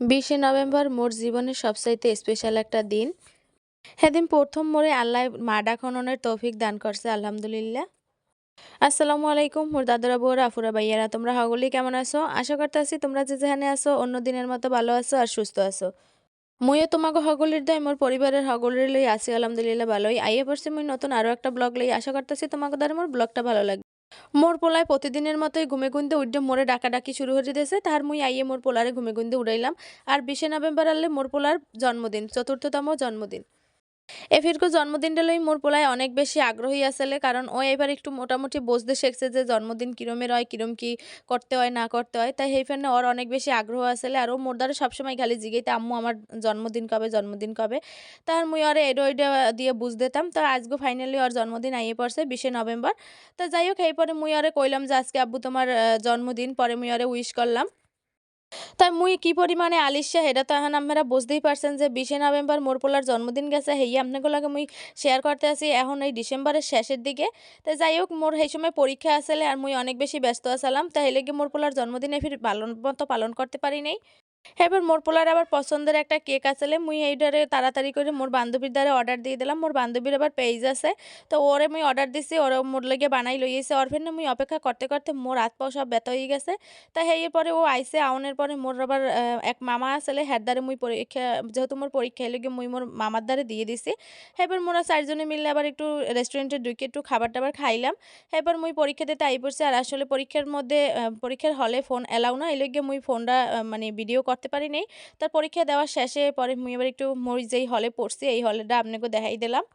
20শে November মোর জীবনের সবচাইতে special একটা দিন। সেদিন প্রথম মোরে আল্লাহ মাডা খননের তৌফিক দান করছে, আলহামদুলিল্লাহ। আসসালামু আলাইকুম মোর দাদারা বউরা আফুরা ভাইয়ারা, তোমরা সকলেই কেমন আছো? আশা করতেছি তোমরা যে যেখানে আছো অন্য দিনের মতো ভালো আছো আর সুস্থ আছো। মুইও তোমাকে সকলের দয় মোর পরিবারের সকলের লই আছি, আলহামদুলিল্লাহ ভালোই। আইয়ে পড়ছি মুই নতুন আরো একটা ব্লগ লই। আশা করতেছি তোমাকে দ্বারা মোর ব্লগটা ভালো লাগবে। মোর পোলায় প্রতিদিনের মতোই ঘুমে গুনতে উঠে মোরে ডাকাডাকি শুরু হয়ে দিয়েছে। তার মুই আইয়ে মোর পোলারে ঘুমে গুনতে উড়াইলাম। আর 20শে নভেম্বর আনলে মোর পোলার জন্মদিন, চতুর্থতম জন্মদিন। এফিরকো জন্মদিনটা লই মোর পোলায় অনেক বেশি আগ্রহী আসলে, কারণ ও এবার একটু মোটামুটি বুঝতে শিখছে যে জন্মদিন কিরমের হয়, কিরম কি করতে হয় না করতে হয়। তাই সেই ফেনে ওর অনেক বেশি আগ্রহ আসলে। আর ও মোর দ্বারা সবসময় খালি জিগাইতে, আম্মু আমার জন্মদিন কবে, জন্মদিন কবে। তার মুই ওরে এডো ওইডা দিয়ে বুঝ দিতাম। তো আজকে ফাইনালি ওর জন্মদিন আইয়ে পড়ছে 20শে নভেম্বর। তো যাই হোক, এই পরে মুই ওরে কইলাম যে আজকে আব্বু তোমার জন্মদিন। পরে মুই ওরে উইশ করলাম। তাই মুই কি পরিমাণে আলিস্যা সেটা তো এখন আপনারা বুঝতেই পারছেন যে 20শে নভেম্বর মোর পোলার জন্মদিন গেছে, হেই আপনাদের লগে মুই শেয়ার করতে আছি এখন এই ডিসেম্বরের শেষের দিকে। তো যাই হোক, মোর সেই সময় পরীক্ষা আসলে আর মুই অনেক বেশি ব্যস্ত আছিলাম। তাই এই লেগে মোর পোলার জন্মদিনে ফির ভালোর মতো পালন করতে পারি নাই। এবার মোর পোলার আবার পছন্দের একটা কেক আসলে, মুই এইটারে তাড়াতাড়ি করে মোর বান্ধবীর দ্বারা অর্ডার দিয়ে দিলাম। মোর বান্ধবীর আবার পেজ আছে, তো ওরে মুই অর্ডার দিছি, ওরে মোর লেগে বানাই লইয়েছে। ওর ফেনে মুই অপেক্ষা করতে করতে মোর হাত পাও সব ব্যথা হয়ে গেছে। তা হেই পরে ও আইছে, আউনের পরে মোর আবার এক মামা আসলে হ্যার দ্বারে মুই পরীক্ষা, যেহেতু মোর পরীক্ষা এর লেগে মুই মোর মামার দ্বারে দিয়ে দিছি। এবার মোরা চারজনে মিলে আবার একটু রেস্টুরেন্টে ঢুকে একটু খাবার টাবার খাইলাম। এবার মুই পরীক্ষা দিতে আই পড়ছি। আর আসলে পরীক্ষার মধ্যে পরীক্ষার হলে ফোন এলাও না, এই লেগে মুই ফোনটা মানে ভিডিও করতে পারি নাই। তার পরীক্ষা দেওয়ার শেষে পরে মুই আবার একটু মই যেই হলে পড়ছি এই হলটা আপনাকে দেখাই দিলাম।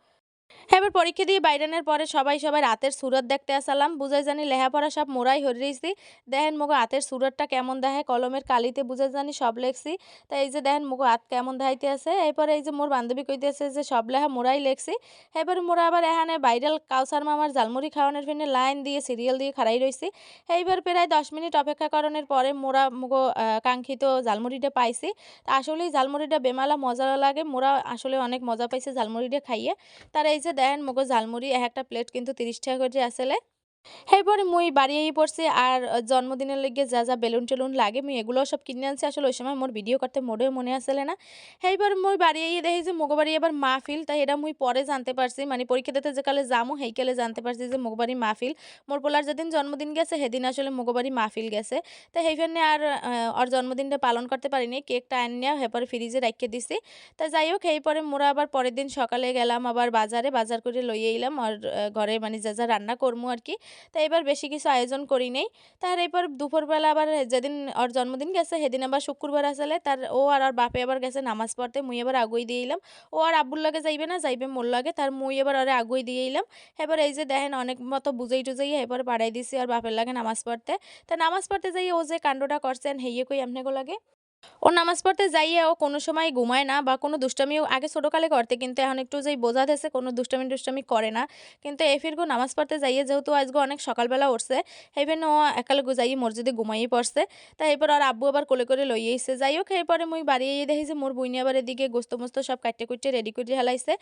হ্যাঁ, এবার পরীক্ষা দিয়ে বাইরানের পরে সবাই সবার হাতের সুরত দেখতে আসালাম। বুঝাই জানি লেহাপড়া সব মোরাই হয়ে রইছি। দেখেন মগো হাতের সুরতটা কেমন দেখে, কলমের কালিতে বুঝাই জানি সব লেখছি। তাই এই যে দেখেন মগো হাত কেমন দেখাইতে আছে। এরপরে এই যে মোর বান্ধবী কইতেছে যে সব লেহা মোরাই লেখছি। এবার মোরা আবার এখানে ভাইরাল কাউসার মামার ঝালমুড়ি খাওয়ানোর জন্য লাইন দিয়ে সিরিয়াল দিয়ে খাড়াই রইছি। এইবার প্রায় 10 মিনিট অপেক্ষা করানোর পরে মোরা মগো কাঙ্ক্ষিত ঝালমুড়িটা পাইছি। তা আসলেই ঝালমুড়িটা বেমালা মজা লাগে, মোরা আসলে অনেক মজা পাইছে ঝালমুড়িটা খাইয়ে। তার এই যে দেখেন মগো ঝালমুড়ি এক একটা প্লেট কিন্তু 30 টাকা করে আসলে। এরপরে মুই বাড়ি আই পড়ছি। আর জন্মদিনের লেগে যা যা বেলুন টেলুন লাগে মুই এগুলোও সব কিনে আনছি। আসলে ওই সময় মোর ভিডিও করতে মোটেও মনে আসলে না। এইবার মুই বাড়ি আইয়ে দেখি যে মোগো বাড়ি এবার মাহফিল। তাই এটা মুই পরে জানতে পারছি, মানে পরীক্ষা দিতে যে কালে যামু হেইকালে জানতে পারছি যে মোগো বাড়ি মাহফিল। মোর পোলার যেদিন জন্মদিন গেছে সেদিন আসলে মোগো বাড়ি মাহফিল গেছে। তো সেইখানে আর ওর জন্মদিনটা পালন করতে পারিনি। কেকটা আনিয়া এরপরে ফ্রিজে রাইখে দিছি। তা যাই হোক, এই পরে মোরা আবার পরের দিন সকালে গেলাম আবার বাজারে, বাজার করে লইয়ে এলাম আর ঘরে মানে যা যা রান্না করমু আর কি। তো এবার বেশি কিছু আয়োজন করি নাই। তার এরপর দুপুরবেলা আবার যেদিন ওর জন্মদিন গেছে সেদিন আবার শুক্রবার আসলে, তার ও আর ওর বাপে আবার গেছে নামাজ পড়তে। মুই এবার আগুই দিয়ে এলাম। ও আর আব্বুর লাগে যাইবে না, যাইবে মোর লাগে। তার মুই এবার ওরে আগুই দিয়ে এলাম। এবার এই যে দেখেন অনেক মতো বুঝাই টুজাইয়ে এরপর পাড়াই দিছি আর বাপের লাগে নামাজ পড়তে। তা নামাজ পড়তে যাইয়ে ও যে কাণ্ডটা করছেন হেইয়ে কই আপনাকে লাগে। ও নামাজ পড়তে যাইয়ে ও কোনো সময় ঘুমায় না বা কোনো দুষ্টামিও আগে ছোটকালে করতে, কিন্তু এখন একটু যেই বোঝা দিয়েছে কোনো দুষ্টামি করে না। কিন্তু এই ফিরগো নামাজ পড়তে যাইয়ে যেহেতু আজকে অনেক সকালবেলা উঠছে, এই জন্য ও একালে যাইয়ে মসজিদে ঘুমাইয়ে পড়ছে। তাই এরপর আর আব্বু আবার কোলে করে লইয়ে এসছে। যাই হোক, এরপরে মুই বাড়ি আইয়ে দেখি যে মোর বুইনি আবার এদিকে গোস্ত মোস্ত সব কাটতে কুটতে রেডি করে হেলাইছে।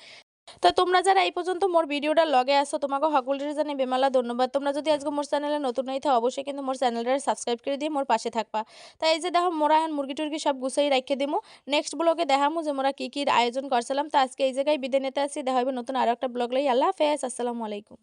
তো তোমরা যারা এই পর্যন্ত মোর ভিডিওটা লগে আসো তোমাকে সকলের জানাই বেমালা ধন্যবাদ। তোমরা যদি আজকে মোর চ্যানেলে নতুন হই থাও অবশ্যই কিন্তু মোর চ্যানেলটা সাবস্ক্রাইব করে দিয়ে মোর পাশে থাকবা। তাই এই যে দেখো মোরা এখন মুরগি টুরগি সব গুছাই রাখিয়ে দিমু। নেক্সট ব্লগে দেখামু যে মোরা কি কি আয়োজন করছিলাম। তো আজকে এই জায়গায় বিদায় নিতে আসি। দেখা হবে নতুন আরো একটা ব্লগ লই। আল্লাহ হাফেজ, আসসালামু আলাইকুম।